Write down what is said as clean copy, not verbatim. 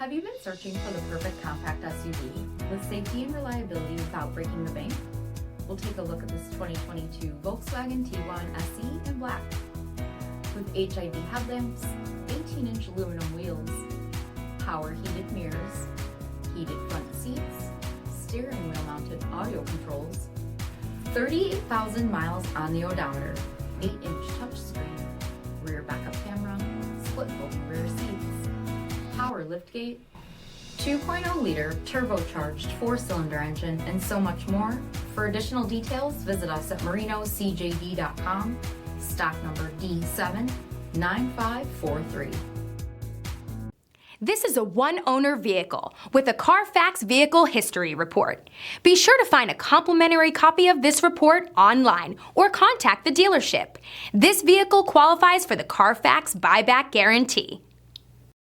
Have you been searching for the perfect compact SUV with safety and reliability without breaking the bank? We'll take a look at this 2022 Volkswagen Tiguan SE in black. With HID headlamps, 18-inch aluminum wheels, power heated mirrors, heated front seats, steering wheel mounted audio controls, 38,000 miles on the odometer, 8-inch touchscreen, rear backup camera, split folding rear seats, power liftgate, 2.0-liter turbocharged 4-cylinder engine, and so much more. For additional details, visit us at marinocjd.com, stock number D7953. This is a one-owner vehicle with a CARFAX Vehicle History Report. Be sure to find a complimentary copy of this report online or contact the dealership. This vehicle qualifies for the CARFAX Buyback Guarantee.